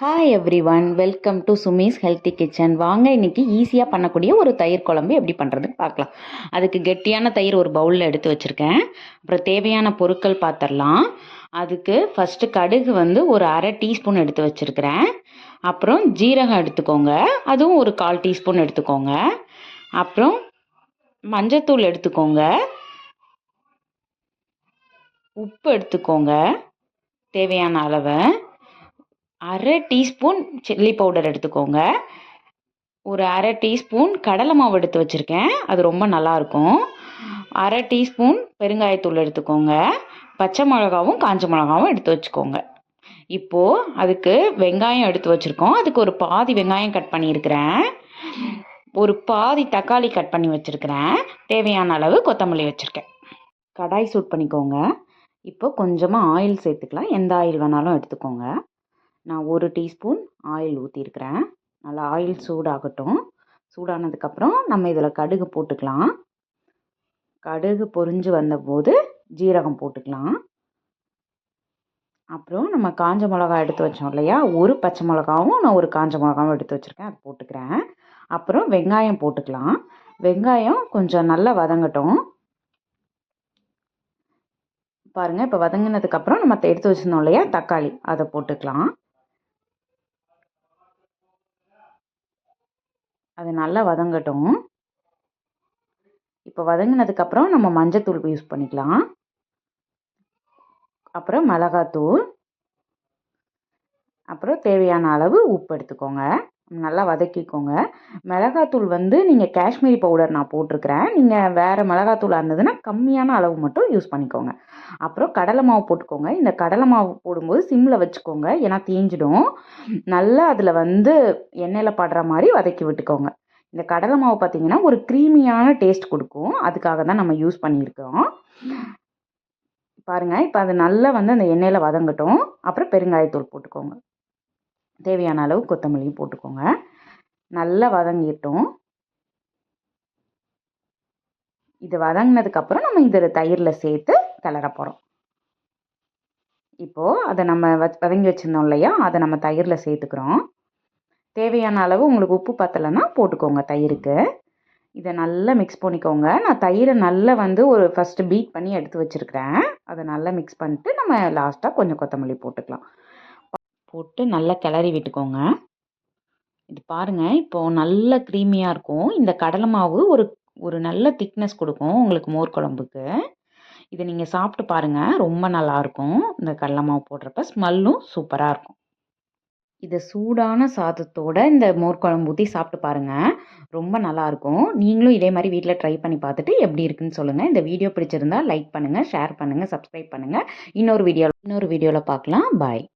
Hi every one, welcome to Sumi's healthy kitchen. வாங்க இன்னைக்கு ஈஸியாக பண்ணக்கூடிய ஒரு தயிர் குழம்பு எப்படி பண்ணுறதுன்னு பார்க்கலாம். அதுக்கு கெட்டியான தயிர் ஒரு பவுலில் எடுத்து வச்சுருக்கேன். அப்புறம் தேவையான பொருட்கள் பார்த்துடலாம். அதுக்கு ஃபஸ்ட்டு கடுகு ஒரு அரை டீஸ்பூன் எடுத்து வச்சுருக்கிறேன். அப்புறம் ஜீரகம் எடுத்துக்கோங்க, அதுவும் ஒரு 1/4 டீஸ்பூன் எடுத்துக்கோங்க. அப்புறம் மஞ்சத்தூள் எடுத்துக்கோங்க, உப்பு எடுத்துக்கோங்க தேவையான அளவு, அரை டீஸ்பூன் சில்லி பவுடர் எடுத்துக்கோங்க, ஒரு அரை டீஸ்பூன் கடலை மாவு எடுத்து வச்சுருக்கேன், அது ரொம்ப நல்லாயிருக்கும். அரை டீஸ்பூன் பெருங்காயத்தூள் எடுத்துக்கோங்க, பச்சை மிளகாவும் காஞ்ச மிளகாவும் எடுத்து வச்சுக்கோங்க. இப்போது அதுக்கு வெங்காயம் எடுத்து வச்சுருக்கோம், அதுக்கு ஒரு பாதி வெங்காயம் கட் பண்ணியிருக்கிறேன், ஒரு பாதி தக்காளி கட் பண்ணி வச்சுருக்கிறேன், தேவையான அளவு கொத்தமல்லி வச்சுருக்கேன். கடாய் சூட் பண்ணிக்கோங்க. இப்போ கொஞ்சமாக ஆயில் சேர்த்துக்கலாம், எந்த ஆயில் வேணாலும் எடுத்துக்கோங்க. நான் ஒரு டீஸ்பூன் ஆயில் ஊற்றிருக்கிறேன். நல்லா ஆயில் சூடாகட்டும். சூடானதுக்கப்புறம் நம்ம இதில் கடுகு போட்டுக்கலாம். கடுகு பொரிஞ்சு வந்தபோது ஜீரகம் போட்டுக்கலாம். அப்புறம் நம்ம காஞ்ச மிளகா எடுத்து வச்சோம் இல்லையா, ஒரு பச்சை மிளகாவும் நான் ஒரு காஞ்ச மிளகாவும் எடுத்து வச்சுருக்கேன், அது போட்டுக்கிறேன். அப்புறம் வெங்காயம் போட்டுக்கலாம். வெங்காயம் கொஞ்சம் நல்லா வதங்கட்டும். பாருங்கள், இப்போ வதங்கினதுக்கப்புறம் நம்ம எடுத்து வச்சுருந்தோம் இல்லையா தக்காளி, அதை போட்டுக்கலாம். அது நல்லா வதங்கட்டும். இப்போ வதங்கினதுக்கப்புறம் நம்ம மஞ்சத்தூள் யூஸ் பண்ணிக்கலாம். அப்புறம் மிளகாத்தூள், அப்புறம் தேவையான அளவு உப்பு எடுத்துக்கோங்க. நல்லா வதக்கிக்கோங்க. மிளகாத்தூள் நீங்கள் காஷ்மீரி பவுடர் நான் போட்டிருக்கிறேன், நீங்கள் வேறு மிளகாத்தூளாக இருந்ததுன்னா கம்மியான அளவு மட்டும் யூஸ் பண்ணிக்கோங்க. அப்புறம் கடலை மாவு போட்டுக்கோங்க. இந்த கடலை மாவு போடும்போது சிம்மில் வச்சுக்கோங்க, ஏன்னா தீஞ்சிடும். நல்லா அதில் எண்ணெயில் படுற மாதிரி வதக்கி விட்டுக்கோங்க. இந்த கடலை மாவு பார்த்திங்கன்னா ஒரு க்ரீமியான டேஸ்ட் கொடுக்கும், அதுக்காக தான் நம்ம யூஸ் பண்ணியிருக்கோம். பாருங்கள், இப்போ அது நல்லா அந்த எண்ணெயில் வதங்கட்டும். அப்புறம் பெருங்காயத்தூள் போட்டுக்கோங்க, தேவையான அளவு கொத்தமல்லியும் போட்டுக்கோங்க. நல்லா வதங்கிட்டோம். இது வதங்கினதுக்கப்புறம் நம்ம இந்த தயிரில் சேர்த்து கிளற போகிறோம். இப்போது அதை நம்ம வதங்கி வச்சுருந்தோம் இல்லையா, அதை நம்ம தயிரில் சேர்த்துக்கிறோம். தேவையான அளவு உங்களுக்கு உப்பு பத்தலைன்னா போட்டுக்கோங்க தயிருக்கு. இதை நல்லா மிக்ஸ் பண்ணிக்கோங்க. நான் தயிரை நல்லா ஒரு ஃபஸ்ட்டு பீட் பண்ணி எடுத்து வச்சுருக்கிறேன். அதை நல்லா மிக்ஸ் பண்ணிட்டு நம்ம லாஸ்ட்டாக கொஞ்சம் கொத்தமல்லி போட்டுக்கலாம். போட்டு நல்லா கிளறி விட்டுக்கோங்க. இது பாருங்கள், இப்போது நல்ல க்ரீமியாக இருக்கும். இந்த கடலை மாவு ஒரு நல்ல திக்னஸ் கொடுக்கும் உங்களுக்கு மோர் குழம்புக்கு. இதை நீங்கள் சாப்பிட்டு பாருங்கள், ரொம்ப நல்லாயிருக்கும். இந்த கடலை மாவு போடுறப்ப ஸ்மெல்லும் சூப்பராக இருக்கும். இதை சூடான சாதத்தோடு இந்த மோர் குழம்பு ஊற்றி சாப்பிட்டு பாருங்கள், ரொம்ப நல்லாயிருக்கும். நீங்களும் இதே மாதிரி வீட்டில் ட்ரை பண்ணி பார்த்துட்டு எப்படி இருக்குன்னு சொல்லுங்கள். இந்த வீடியோ பிடிச்சிருந்தா லைக் பண்ணுங்கள், ஷேர் பண்ணுங்கள், சப்ஸ்கிரைப் பண்ணுங்கள். இன்னொரு வீடியோவில் பார்க்கலாம். பாய்.